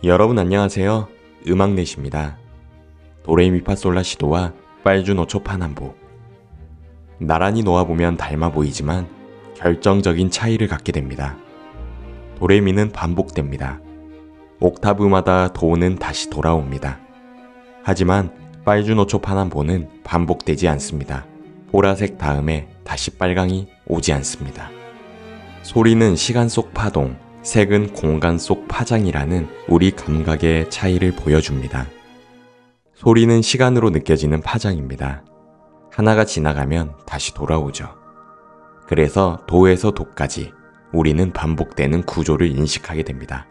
여러분 안녕하세요. 음악넷입니다. 도레미파솔라시도와 빨주노초 파남보. 나란히 놓아보면 닮아 보이지만 결정적인 차이를 갖게 됩니다. 도레미는 반복됩니다. 옥타브마다 도는 다시 돌아옵니다. 하지만 빨주노초 파남보는 반복되지 않습니다. 보라색 다음에 다시 빨강이 오지 않습니다. 소리는 시간 속 파동, 색은 공간 속 파장이라는 우리 감각의 차이를 보여줍니다. 소리는 시간으로 느껴지는 파장입니다. 하나가 지나가면 다시 돌아오죠. 그래서 도에서 도까지 우리는 반복되는 구조를 인식하게 됩니다.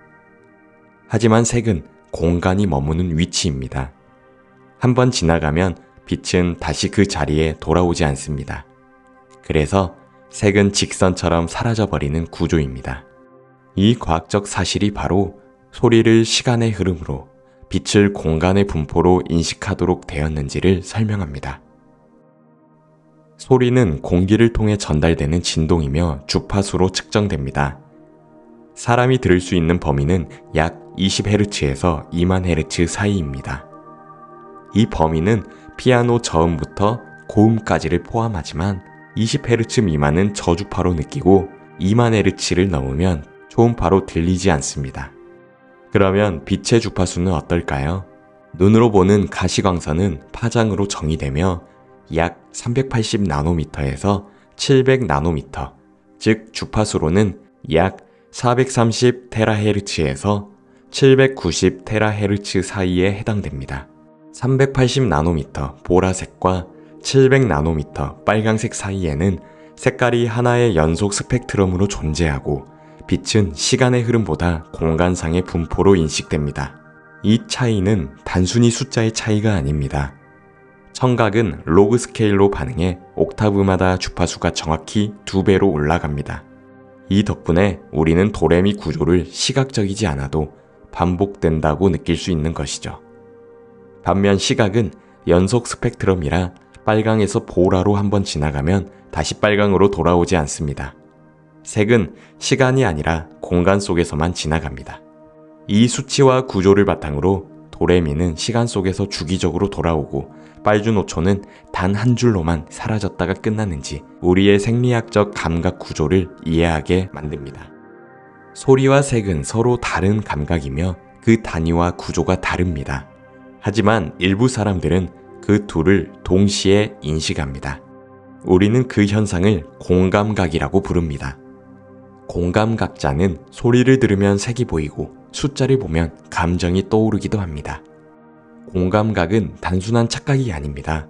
하지만 색은 공간이 머무는 위치입니다. 한번 지나가면 빛은 다시 그 자리에 돌아오지 않습니다. 그래서 색은 직선처럼 사라져버리는 구조입니다. 이 과학적 사실이 바로 소리를 시간의 흐름으로, 빛을 공간의 분포로 인식하도록 되었는지를 설명합니다. 소리는 공기를 통해 전달되는 진동이며 주파수로 측정됩니다. 사람이 들을 수 있는 범위는 약 20Hz에서 20,000Hz 사이입니다. 이 범위는 피아노 저음부터 고음까지를 포함하지만 20Hz 미만은 저주파로 느끼고 20,000Hz를 넘으면 초음파로 들리지 않습니다. 그러면 빛의 주파수는 어떨까요? 눈으로 보는 가시광선은 파장으로 정의되며 약 380나노미터에서 700나노미터, 즉 주파수로는 약 430THz에서 790THz 사이에 해당됩니다. 380나노미터 보라색과 700나노미터 빨강색 사이에는 색깔이 하나의 연속 스펙트럼으로 존재하고 빛은 시간의 흐름보다 공간상의 분포로 인식됩니다. 이 차이는 단순히 숫자의 차이가 아닙니다. 청각은 로그 스케일로 반응해 옥타브마다 주파수가 정확히 2배로 올라갑니다. 이 덕분에 우리는 도레미 구조를 시각적이지 않아도 반복된다고 느낄 수 있는 것이죠. 반면 시각은 연속 스펙트럼이라 빨강에서 보라로 한번 지나가면 다시 빨강으로 돌아오지 않습니다. 색은 시간이 아니라 공간 속에서만 지나갑니다. 이 수치와 구조를 바탕으로 도레미는 시간 속에서 주기적으로 돌아오고 빨주노초는 단 한 줄로만 사라졌다가 끝나는지 우리의 생리학적 감각 구조를 이해하게 만듭니다. 소리와 색은 서로 다른 감각이며 그 단위와 구조가 다릅니다. 하지만 일부 사람들은 그 둘을 동시에 인식합니다. 우리는 그 현상을 공감각이라고 부릅니다. 공감각자는 소리를 들으면 색이 보이고 숫자를 보면 감정이 떠오르기도 합니다. 공감각은 단순한 착각이 아닙니다.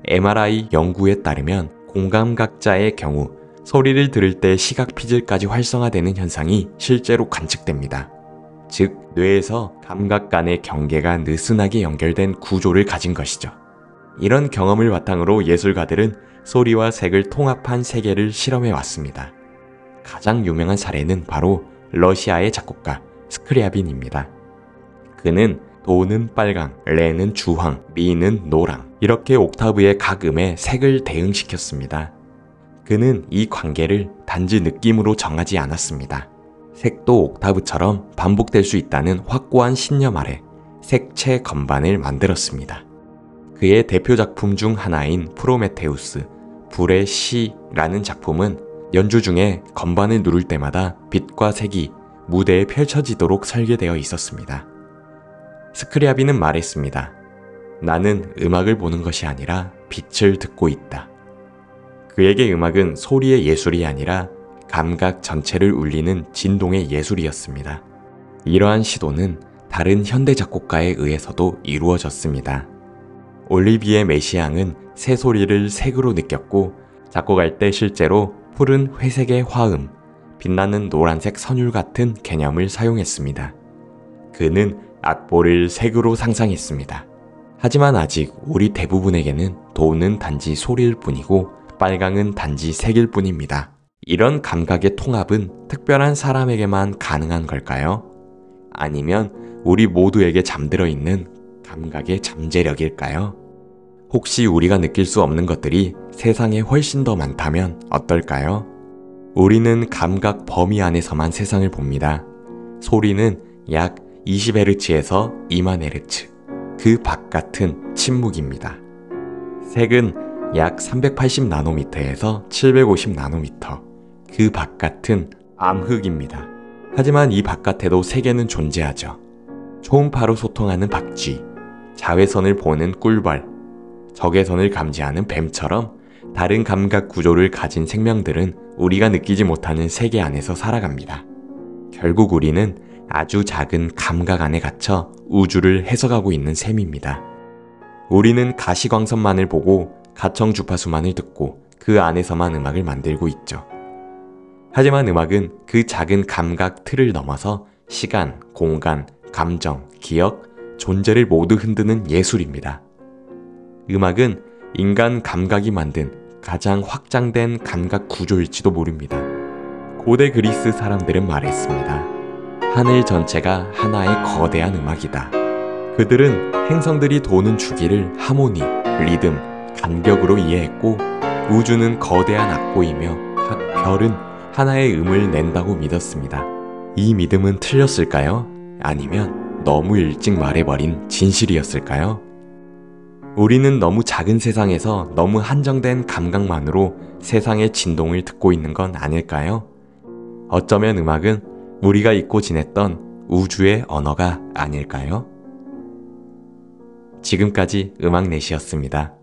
MRI 연구에 따르면 공감각자의 경우 소리를 들을 때 시각 피질까지 활성화되는 현상이 실제로 관측됩니다. 즉, 뇌에서 감각 간의 경계가 느슨하게 연결된 구조를 가진 것이죠. 이런 경험을 바탕으로 예술가들은 소리와 색을 통합한 세계를 실험해 왔습니다. 가장 유명한 사례는 바로 러시아의 작곡가 스크랴빈입니다. 그는 도는 빨강, 레는 주황, 미는 노랑 이렇게 옥타브의 각 음에 색을 대응시켰습니다. 그는 이 관계를 단지 느낌으로 정하지 않았습니다. 색도 옥타브처럼 반복될 수 있다는 확고한 신념 아래 색채 건반을 만들었습니다. 그의 대표 작품 중 하나인 프로메테우스, 불의 시라는 작품은 연주 중에 건반을 누를 때마다 빛과 색이 무대에 펼쳐지도록 설계되어 있었습니다. 스크랴빈은 말했습니다. 나는 음악을 보는 것이 아니라 빛을 듣고 있다. 그에게 음악은 소리의 예술이 아니라 감각 전체를 울리는 진동의 예술이었습니다. 이러한 시도는 다른 현대 작곡가에 의해서도 이루어졌습니다. 올리비에 메시앙은 새소리를 색으로 느꼈고 작곡할 때 실제로 푸른 회색의 화음, 빛나는 노란색 선율 같은 개념을 사용했습니다. 그는 악보를 색으로 상상했습니다. 하지만 아직 우리 대부분에게는 도는 단지 소리일 뿐이고 빨강은 단지 색일 뿐입니다. 이런 감각의 통합은 특별한 사람에게만 가능한 걸까요? 아니면 우리 모두에게 잠들어 있는 감각의 잠재력일까요? 혹시 우리가 느낄 수 없는 것들이 세상에 훨씬 더 많다면 어떨까요? 우리는 감각 범위 안에서만 세상을 봅니다. 소리는 약 20Hz에서 2만 Hz, 그 바깥은 침묵입니다. 색은 약 380나노미터에서 750나노미터, 그 바깥은 암흑입니다. 하지만 이 바깥에도 세계는 존재하죠. 초음파로 소통하는 박쥐, 자외선을 보는 꿀벌, 적외선을 감지하는 뱀처럼 다른 감각 구조를 가진 생명들은 우리가 느끼지 못하는 세계 안에서 살아갑니다. 결국 우리는 아주 작은 감각 안에 갇혀 우주를 해석하고 있는 셈입니다. 우리는 가시광선만을 보고 가청 주파수만을 듣고 그 안에서만 음악을 만들고 있죠. 하지만 음악은 그 작은 감각 틀을 넘어서 시간, 공간, 감정, 기억, 존재를 모두 흔드는 예술입니다. 음악은 인간 감각이 만든 가장 확장된 감각 구조일지도 모릅니다. 고대 그리스 사람들은 말했습니다. 하늘 전체가 하나의 거대한 음악이다. 그들은 행성들이 도는 주기를 하모니, 리듬, 간격으로 이해했고 우주는 거대한 악보이며 각 별은 하나의 음을 낸다고 믿었습니다. 이 믿음은 틀렸을까요? 아니면 너무 일찍 말해버린 진실이었을까요? 우리는 너무 작은 세상에서 너무 한정된 감각만으로 세상의 진동을 듣고 있는 건 아닐까요? 어쩌면 음악은 우리가 잊고 지냈던 우주의 언어가 아닐까요? 지금까지 음악넷이었습니다.